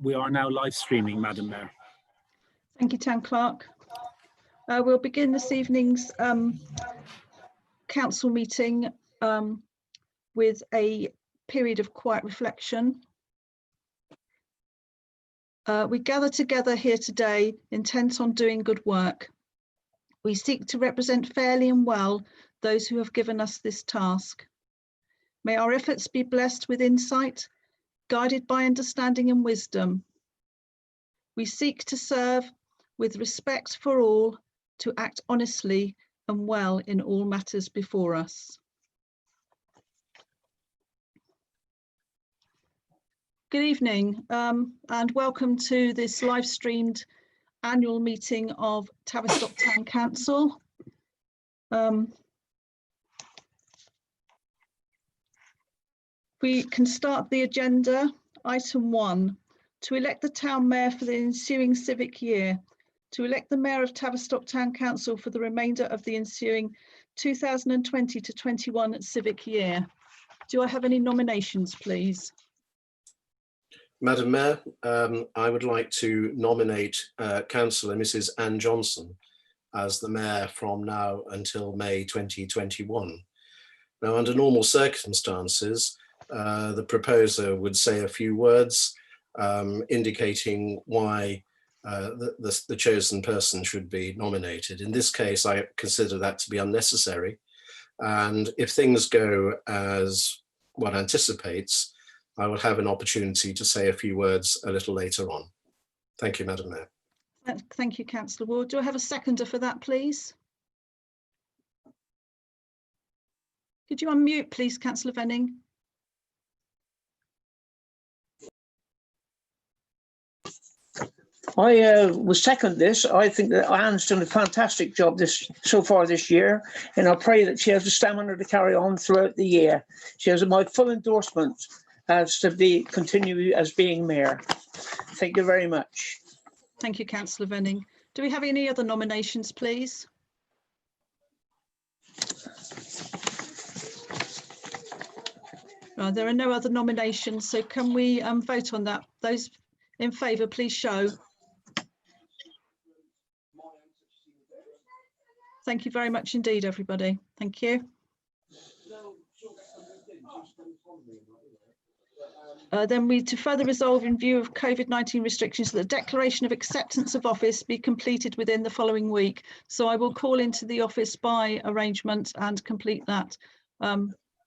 We are now live streaming, Madam Mayor. Thank you, Town Clerk. We'll begin this evening's council meeting with a period of quiet reflection. We gather together here today intent on doing good work. We seek to represent fairly and well those who have given us this task. May our efforts be blessed with insight, guided by understanding and wisdom. We seek to serve with respect for all, to act honestly and well in all matters before us. Good evening and welcome to this live streamed annual meeting of Tavistock Town Council. We can start the agenda. Item 1, to elect the Town Mayor for the ensuing civic year. To elect the Mayor of Tavistock Town Council for the remainder of the ensuing 2020 to 21 civic year. Do I have any nominations, please? Madam Mayor, I would like to nominate Councillor Mrs. Anne Johnson as the Mayor from now until May 2021. Now, under normal circumstances, the proposer would say a few words indicating why the chosen person should be nominated. In this case, I consider that to be unnecessary. And if things go as one anticipates, I will have an opportunity to say a few words a little later on. Thank you, Madam Mayor. Thank you, Councillor Ward. Do I have a seconder for that, please? Could you unmute, please, Councillor Venning? I will second this. I think that Anne's done a fantastic job so far this year, and I pray that she has the stamina to carry on throughout the year. She has my full endorsement as to continue as being Mayor. Thank you very much. Thank you, Councillor Venning. Do we have any other nominations, please? There are no other nominations, so can we vote on that? Those in favour, please show. Thank you very much indeed, everybody. Thank you. Then we to further resolve in view of COVID-19 restrictions that the declaration of acceptance of office be completed within the following week. So I will call into the office by arrangement and complete that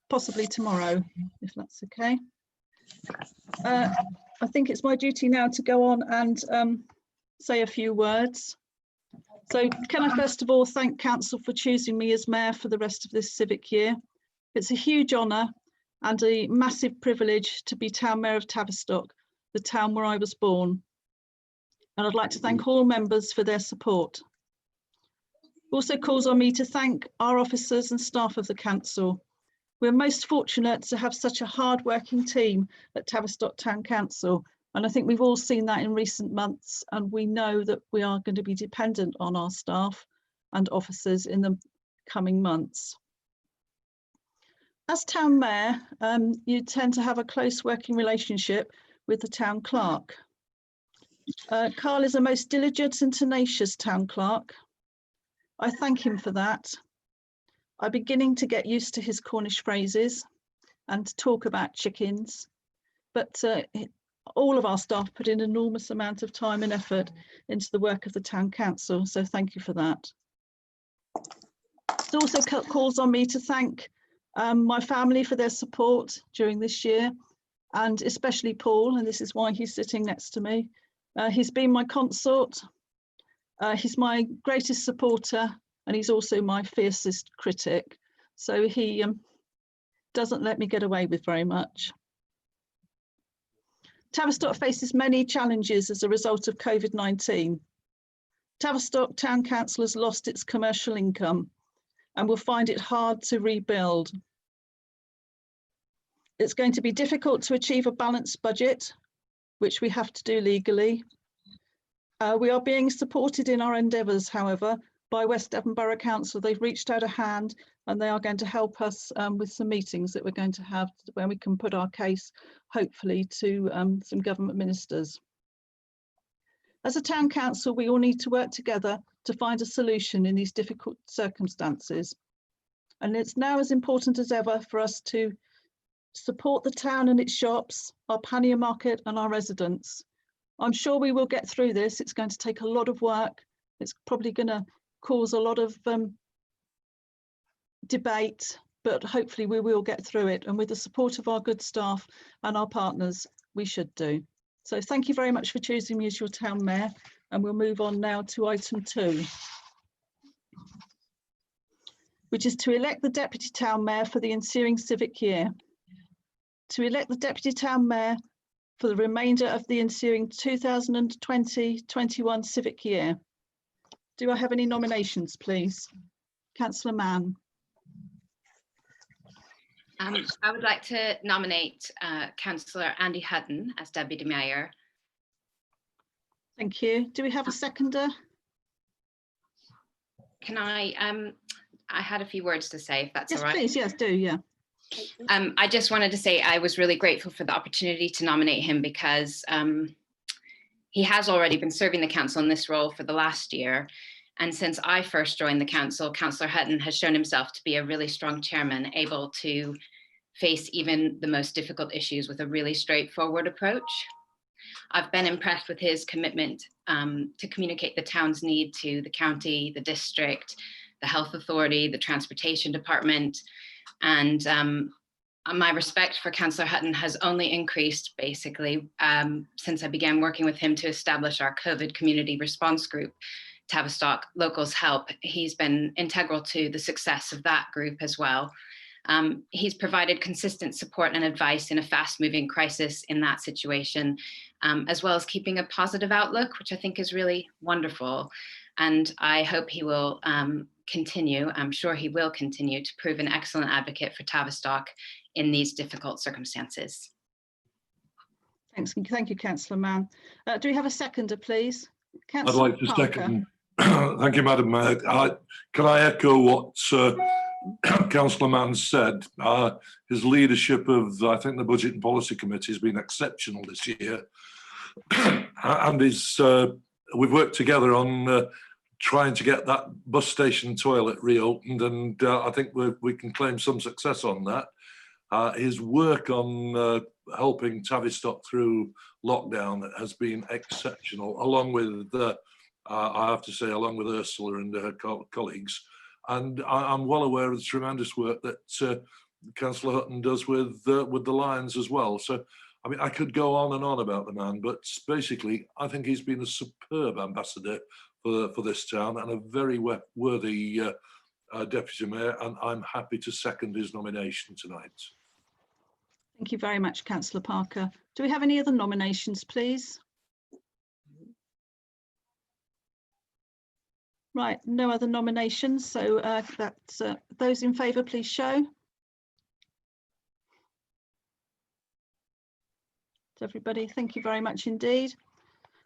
possibly tomorrow, if that's okay. I think it's my duty now to go on and say a few words. So can I first of all thank Council for choosing me as Mayor for the rest of this civic year. It's a huge honour and a massive privilege to be Town Mayor of Tavistock, the town where I was born. And I'd like to thank all members for their support. Also calls on me to thank our officers and staff of the Council. We're most fortunate to have such a hard-working team at Tavistock Town Council, and I think we've all seen that in recent months, and we know that we are going to be dependent on our staff and officers in the coming months. As Town Mayor, you tend to have a close working relationship with the Town Clerk. Carl is a most diligent and tenacious Town Clerk. I thank him for that. I'm beginning to get used to his Cornish phrases and to talk about chickens, but all of our staff put in an enormous amount of time and effort into the work of the Town Council, so thank you for that. It also calls on me to thank my family for their support during this year, and especially Paul, and this is why he's sitting next to me. He's been my consort, he's my greatest supporter, and he's also my fiercest critic. So he doesn't let me get away with very much. Tavistock faces many challenges as a result of COVID-19. Tavistock Town Council has lost its commercial income and will find it hard to rebuild. It's going to be difficult to achieve a balanced budget, which we have to do legally. We are being supported in our endeavours, however, by West Devon Borough Council. They've reached out a hand and they are going to help us with some meetings that we're going to have where we can put our case, hopefully, to some government ministers. As a town council, we all need to work together to find a solution in these difficult circumstances. And it's now as important as ever for us to support the town and its shops, our pannier market and our residents. I'm sure we will get through this. It's going to take a lot of work. It's probably going to cause a lot of debate, but hopefully we will get through it. And with the support of our good staff and our partners, we should do. So thank you very much for choosing me as your town mayor. And we'll move on now to item 2, which is to elect the deputy town mayor for the ensuing civic year. To elect the deputy town mayor for the remainder of the ensuing 2020-21 civic year. Do I have any nominations, please? Councillor Mann. I would like to nominate Councillor Andy Hutton as Deputy Mayor. Thank you. Do we have a seconder? Can I had a few words to say, if that's Yes, all right. please. Yes, do. Yeah. I just wanted to say I was really grateful for the opportunity to nominate him because he has already been serving the council in this role for the last year. And since I first joined the council, Councillor Hutton has shown himself to be a really strong chairman, able to face even the most difficult issues with a really straightforward approach. I've been impressed with his commitment to communicate the town's need to the county, the district, the health authority, the transportation department. And my respect for Councillor Hutton has only increased basically since I began working with him to establish our COVID community response group, Tavistock Locals Help. He's been integral to the success of that group as well. He's provided consistent support and advice in a fast-moving crisis in that situation, as well as keeping a positive outlook, which I think is really wonderful. And I hope he will continue, I'm sure he will continue to prove an excellent advocate for Tavistock in these difficult circumstances. Thanks. Thank you, Councillor Mann. Do we have a seconder, please? I'd like to second. Thank you, Madam Mayor. Can I echo what Councillor Mann said? His leadership of, I think, the Budget and Policy Committee has been exceptional this year. And we've worked together on trying to get that bus station toilet reopened, and I think we can claim some success on that. His work on helping Tavistock through lockdown has been exceptional, along with, I have to say, along with Ursula and her colleagues. And I'm well aware of the tremendous work that Councillor Hutton does with the Lions as well. So, I mean, I could go on and on about the man, but basically, I think he's been a superb ambassador for this town and a very worthy deputy mayor, and I'm happy to second his nomination tonight. Thank you very much, Councillor Parker. Do we have any other nominations, please? Right, no other nominations, so that's those in favour, please show. Everybody, thank you very much indeed.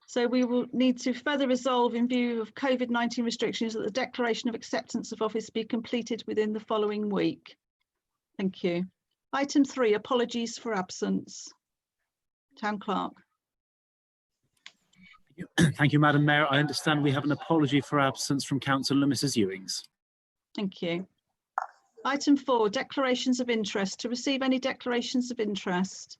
So we will need to further resolve, in view of COVID-19 restrictions, that the declaration of acceptance of office be completed within the following week. Thank you. Item 3, apologies for absence. Town Clerk. Thank you, Madam Mayor. I understand we have an apology for absence from Councillor Mrs. Ewings. Thank you. Item 4, declarations of interest. To receive any declarations of interest.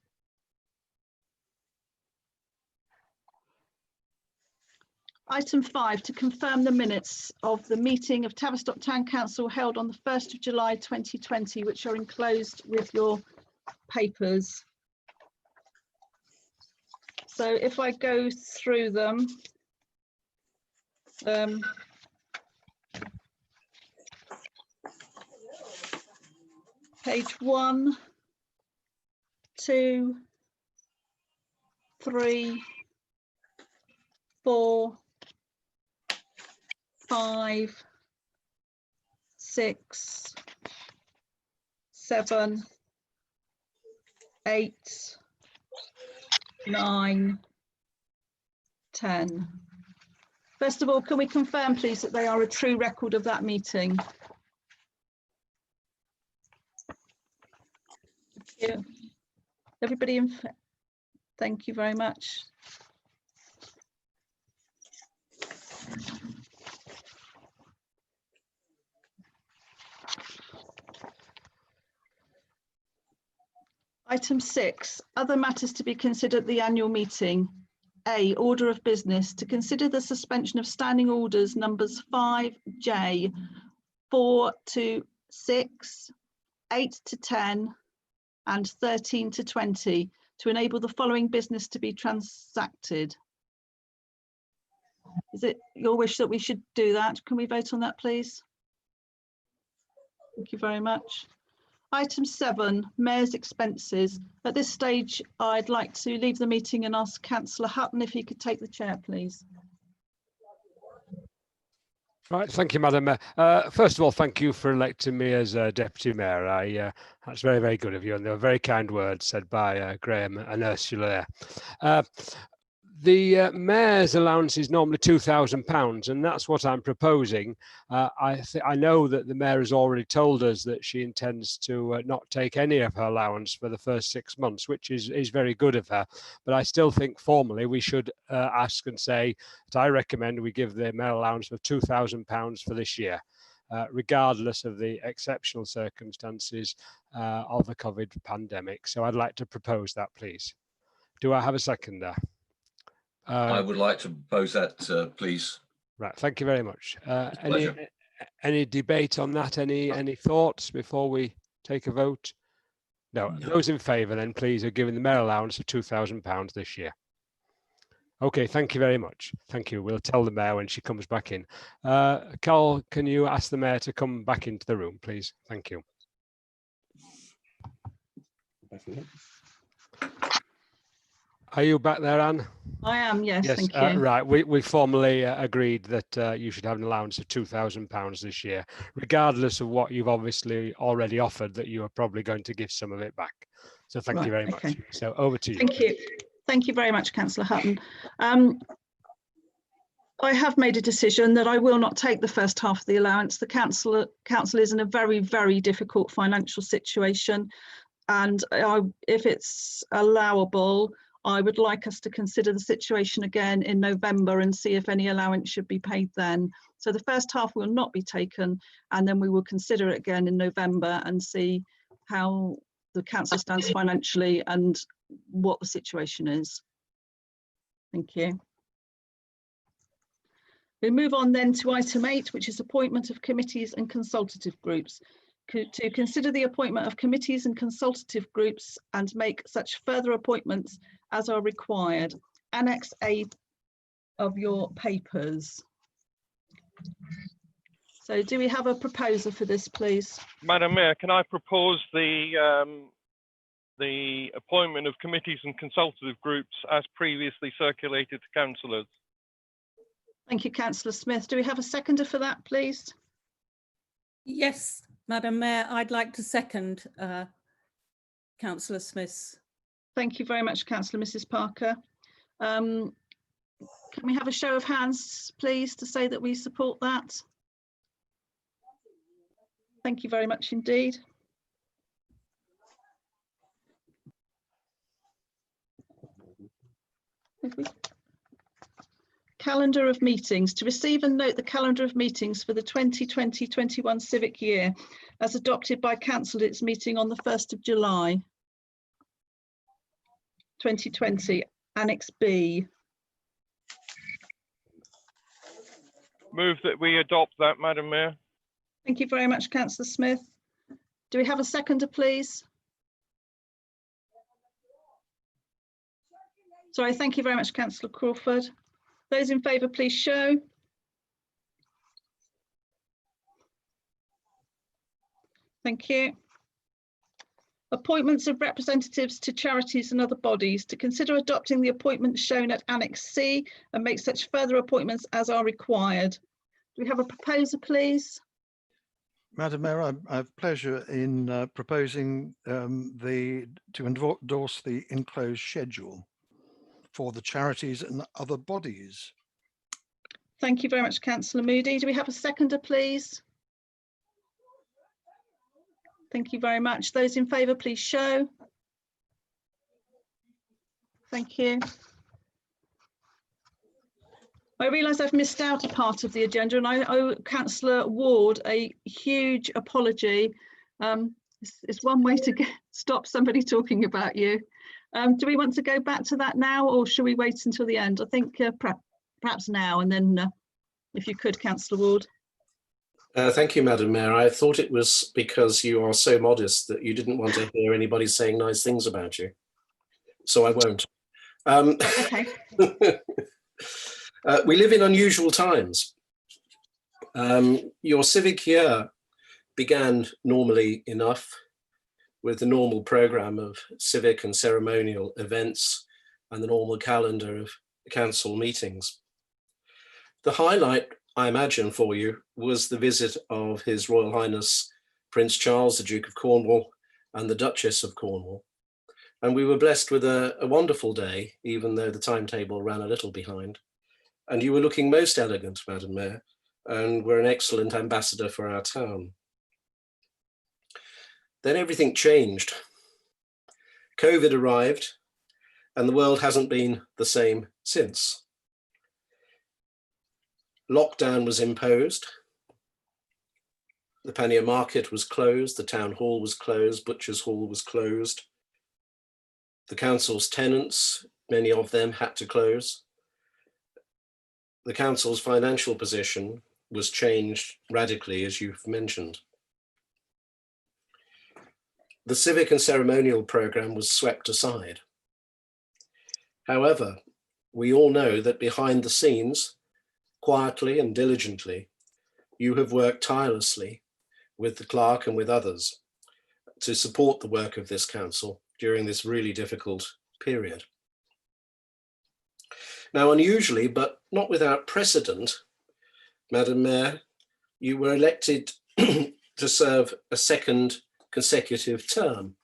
Item 5, to confirm the minutes of the meeting of Tavistock Town Council held on the 1st of July 2020, which are enclosed with your papers. So if I go through them, page 1, 2, 3, 4, 5, 6, 7, 8, 9, 10. First of all, can we confirm, please, that they are a true record of that meeting? Thank you. Everybody, thank you very much. Item 6, other matters to be considered at the annual meeting. A, order of business to consider the suspension of standing orders numbers 5J, 4 to 6, 8 to 10, and 13 to 20 to enable the following business to be transacted. Is it your wish that we should do that? Can we vote on that, please? Thank you very much. Item 7, Mayor's expenses. At this stage, I'd like to leave the meeting and ask Councillor Hutton if he could take the chair, please. Right, thank you, Madam Mayor. First of all, thank you for electing me as Deputy Mayor. That's very, very good of you, and they were very kind words said by Graham and Ursula there. The Mayor's allowance is normally £2,000, and that's what I'm proposing. I know that the Mayor has already told us that she intends to not take any of her allowance for the first 6 months, which is very good of her. But I still think formally we should ask and say that I recommend we give the Mayor allowance of £2,000 for this year, regardless of the exceptional circumstances of the COVID pandemic. So I'd like to propose that, please. Do I have a seconder? I would like to propose that, please. Right, thank you very much. Pleasure. Any debate on that? Any thoughts before we take a vote? No. Those in favour then please are given the Mayor allowance of £2,000 this year. Okay, thank you very much. Thank you. We'll tell the Mayor when she comes back in. Carl, can you ask the Mayor to come back into the room, please? Thank you. Are you back there, Anne? I am, yes, thank you. Right, we formally agreed that you should have an allowance of £2,000 this year, regardless of what you've obviously already offered, that you are probably going to give some of it back. So thank you very much. So over to you. Thank you. Thank you very much, Councillor Hutton. I have made a decision that I will not take the first half of the allowance. The council is in a very, very difficult financial situation, and if it's allowable, I would like us to consider the situation again in November and see if any allowance should be paid then. So the first half will not be taken, and then we will consider it again in November and see how the council stands financially and what the situation is. Thank you. We move on then to item 8, which is appointment of committees and consultative groups. To consider the appointment of committees and consultative groups and make such further appointments as are required. Annex A of your papers. So do we have a proposer for this, please? Madam Mayor, can I propose the appointment of committees and consultative groups as previously circulated to councillors? Thank you, Councillor Smith. Do we have a seconder for that, please? Yes, Madam Mayor, I'd like to second Councillor Smith's. Thank you very much, Councillor Mrs. Parker. Can we have a show of hands, please, to say that we support that? Thank you very much indeed. Calendar of meetings. To receive and note the calendar of meetings for the 2020-21 civic year as adopted by council at its meeting on the 1st of July 2020, Annex B. Move that we adopt that, Madam Mayor. Thank you very much, Councillor Smith. Do we have a seconder, please? Sorry, thank you very much, Councillor Crawford. Those in favour, please show. Thank you. Appointments of representatives to charities and other bodies. To consider adopting the appointments shown at Annex C and make such further appointments as are required. Do we have a proposer, please? Madam Mayor, I have pleasure in proposing to endorse the enclosed schedule for the charities and other bodies. Thank you very much, Councillor Moody. Do we have a seconder, please? Thank you very much. Those in favour, please show. Thank you. I realise I've missed out a part of the agenda, and I owe Councillor Ward a huge apology. It's one way to stop somebody talking about you. Do we want to go back to that now, or should we wait until the end? I think perhaps now, and then if you could, Councillor Ward. Thank you, Madam Mayor. I thought it was because you are so modest that you didn't want to hear anybody saying nice things about you. So I won't. Okay. We live in unusual times. Your civic year began normally enough with the normal programme of civic and ceremonial events and the normal calendar of council meetings. The highlight, I imagine, for you was the visit of His Royal Highness Prince Charles, the Duke of Cornwall, and the Duchess of Cornwall. And we were blessed with a wonderful day, even though the timetable ran a little behind. And you were looking most elegant, Madam Mayor, and were an excellent ambassador for our town. Then everything changed. COVID arrived, and the world hasn't been the same since. Lockdown was imposed. The Pannier Market was closed, the town hall was closed, Butcher's Hall was closed. The council's tenants, many of them, had to close. The council's financial position was changed radically, as you've mentioned. The civic and ceremonial programme was swept aside. However, we all know that behind the scenes, quietly and diligently, you have worked tirelessly with the clerk and with others to support the work of this council during this really difficult period. Now, unusually, but not without precedent, Madam Mayor, you were elected to serve a second consecutive term.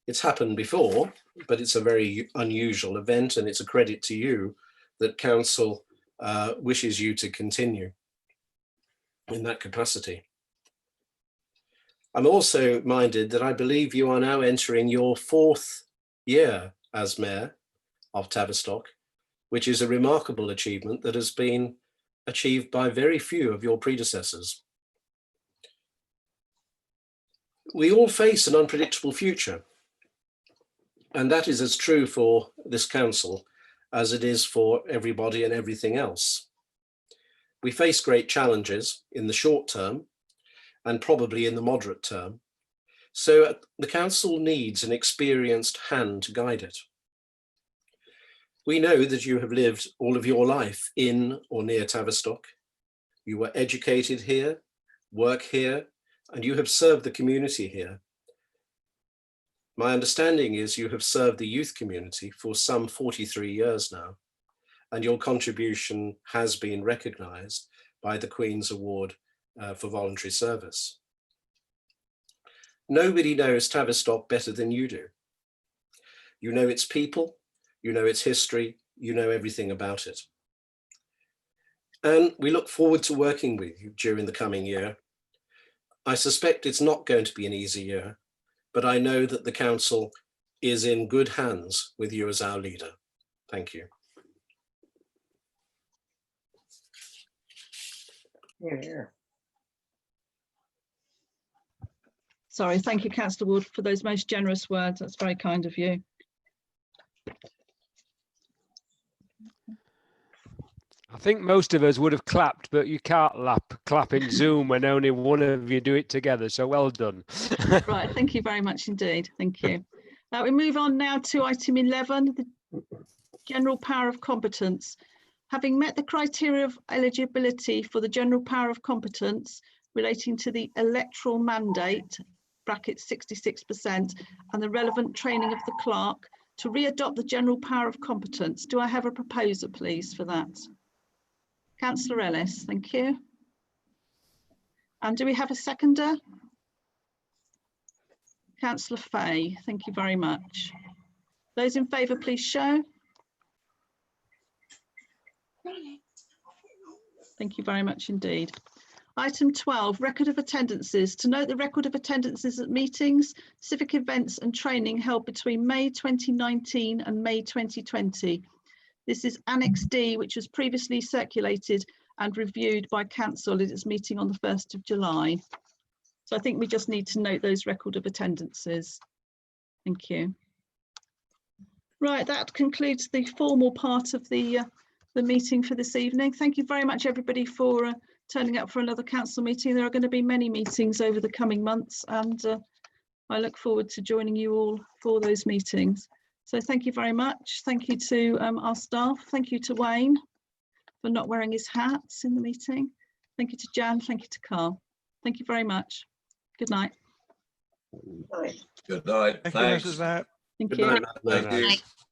It's happened before, but it's a very unusual event, and it's a credit to you that council wishes you to continue in that capacity. I'm also minded that I believe you are now entering your 4th year as Mayor of Tavistock, which is a remarkable achievement that has been achieved by very few of your predecessors. We all face an unpredictable future, and that is as true for this council as it is for everybody and everything else. We face great challenges in the short term and probably in the moderate term. So the council needs an experienced hand to guide it. We know that you have lived all of your life in or near Tavistock. You were educated here, work here, and you have served the community here. My understanding is you have served the youth community for some 43 years now, and your contribution has been recognised by the Queen's Award for Voluntary Service. Nobody knows Tavistock better than you do. You know its people, you know its history, you know everything about it. And we look forward to working with you during the coming year. I suspect it's not going to be an easy year, but I know that the council is in good hands with you as our leader. Thank you. Yeah. Sorry, thank you, Councillor Ward, for those most generous words. That's very kind of you. I think most of us would have clapped, but you can't clap in Zoom when only one of you do it together. So well done. Right, thank you very much indeed. Thank you. We move on now to item 11, the general power of competence. Having met the criteria of eligibility for the general power of competence relating to the electoral mandate, brackets 66%, and the relevant training of the clerk to re-adopt the general power of competence. Do I have a proposer, please, for that? Councillor Ellis, thank you. And do we have a seconder? Councillor Fay, thank you very much. Those in favour, please show. Thank you very much indeed. Item 12, record of attendances. To note the record of attendances at meetings, civic events and training held between May 2019 and May 2020. This is Annex D, which was previously circulated and reviewed by council at its meeting on the 1st of July. So I think we just need to note those record of attendances. Thank you. Right, that concludes the formal part of the meeting for this evening. Thank you very much, everybody, for turning up for another council meeting. There are going to be many meetings over the coming months, and I look forward to joining you all for those meetings. So thank you very much. Thank you to our staff. Thank you to Wayne for not wearing his hats in the meeting. Thank you to Jan. Thank you to Carl. Thank you very much. Good night. Good night. Thank you, Thanks. Mrs. Mayor. Thank Good you. night, Madam Mayor. Thank you.